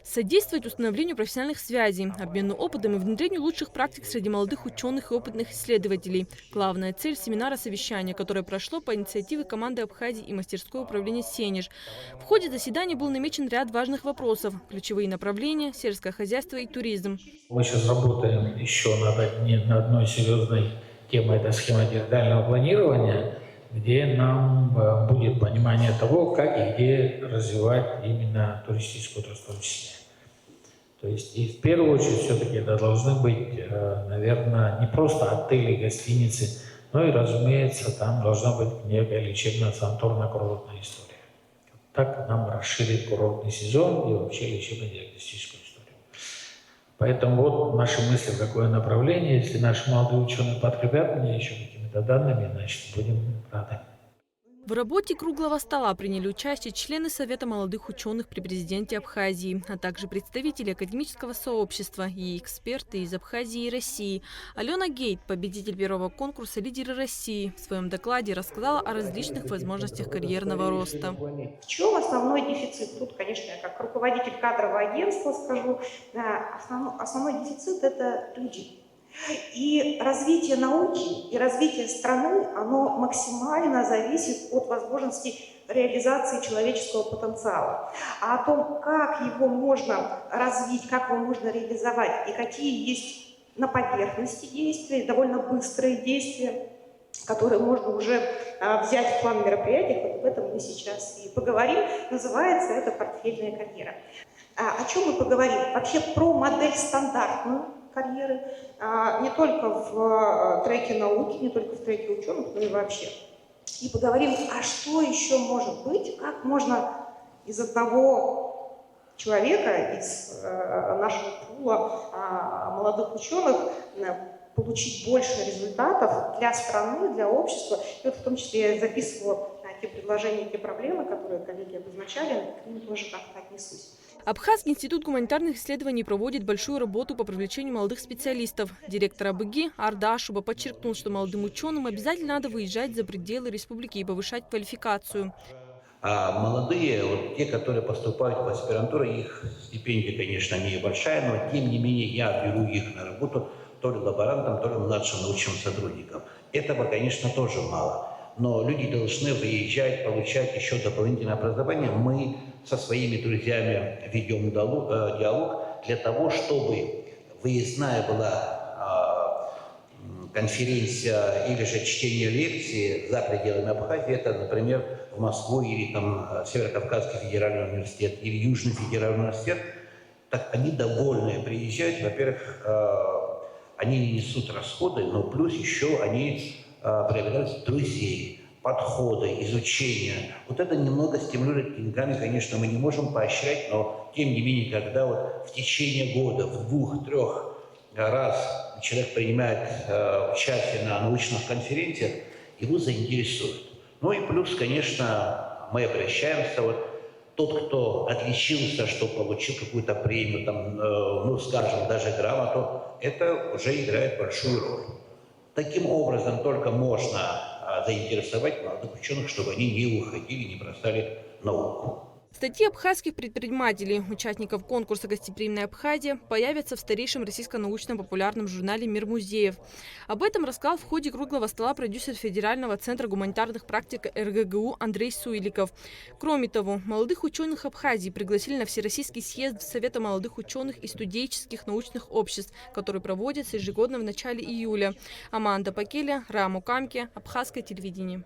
Содействовать установлению профессиональных связей, обмену опытом и внедрению лучших практик среди молодых ученых и опытных исследователей. Главная цель семинара совещания, которое прошло по инициативе команды Абхазии и мастерское управление «Сенеж». В ходе заседания был намечен ряд важных вопросов. Ключевые направления – сельское хозяйство и туризм. Мы сейчас работаем еще над одной серьезной темой, это схема территориального планирования, где нам будет понимание того, как и где развивать именно туристическую отрасль в том числе. То есть и в первую очередь все-таки это должны быть, наверное, не просто отели, гостиницы, но и, разумеется, там должна быть некая лечебно-санаторно-курортная история. Так нам расширит курортный сезон и вообще лечебно-диагностическую историю. Поэтому вот наши мысли, в какое направление. Если наши молодые ученые подкрепят меня еще какими-то данными, значит, будем рады. В работе круглого стола приняли участие члены Совета молодых ученых при президенте Абхазии, а также представители академического сообщества и эксперты из Абхазии и России. Алена Гейт, победитель первого конкурса «Лидеры России», в своем докладе рассказала о различных возможностях карьерного роста. В чем основной дефицит? Тут, конечно, я как руководитель кадрового агентства скажу, основной дефицит – это люди. И развитие науки и развитие страны, оно максимально зависит от возможностей реализации человеческого потенциала. А о том, как его можно развить, как его можно реализовать и какие есть на поверхности действия, довольно быстрые действия, которые можно уже взять в план мероприятий, вот об этом мы сейчас и поговорим. Называется это «Портфельная карьера». О чем мы поговорим? Вообще про модель стандартную карьеры, не только в треке науки, не только в треке ученых, но и вообще. И поговорим, а что еще может быть, как можно из одного человека, из нашего пула молодых ученых получить больше результатов для страны, для общества. И вот в том числе я записывала те предложения, те проблемы, которые коллеги обозначали, к ним тоже как-то отнесусь. Абхазский институт гуманитарных исследований проводит большую работу по привлечению молодых специалистов. Директор АБГИ Арда Ашуба подчеркнул, что молодым ученым обязательно надо выезжать за пределы республики и повышать квалификацию. А молодые, вот те, которые поступают в аспирантуру, их стипендия, конечно, небольшая, но тем не менее я беру их на работу то ли лаборантом, то ли младшим научным сотрудником. Этого, конечно, тоже мало. Но люди должны выезжать, получать еще дополнительное образование. Мы со своими друзьями ведем диалог для того, чтобы выездная была конференция или же чтение лекции за пределами Абхазии. Это, например, в Москву или там Северо-Кавказский федеральный университет или Южный федеральный университет. Так они довольны приезжать. Во-первых, они не несут расходы, но плюс еще они проявляют друзей, подходы, изучения. Вот это немного стимулирует деньгами, конечно, мы не можем поощрять, но тем не менее, когда вот в течение года, в 2-3 раз человек принимает участие на научных конференциях, его заинтересует. Ну и плюс, конечно, мы обращаемся, вот тот, кто отличился, что получил какую-то премию, там, ну, скажем, даже грамоту, это уже играет большую роль. Таким образом только можно заинтересовать молодых ученых, чтобы они не уходили, не бросали науку. Статьи абхазских предпринимателей, участников конкурса «Гостеприимная Абхазия» появятся в старейшем российско-научно-популярном журнале «Мир музеев». Об этом рассказал в ходе круглого стола продюсер Федерального центра гуманитарных практик РГГУ Андрей Суиликов. Кроме того, молодых ученых Абхазии пригласили на Всероссийский съезд Совета молодых ученых и студенческих научных обществ, который проводится ежегодно в начале июля. Аманда Пакеля, Раму Камке, Абхазское телевидение.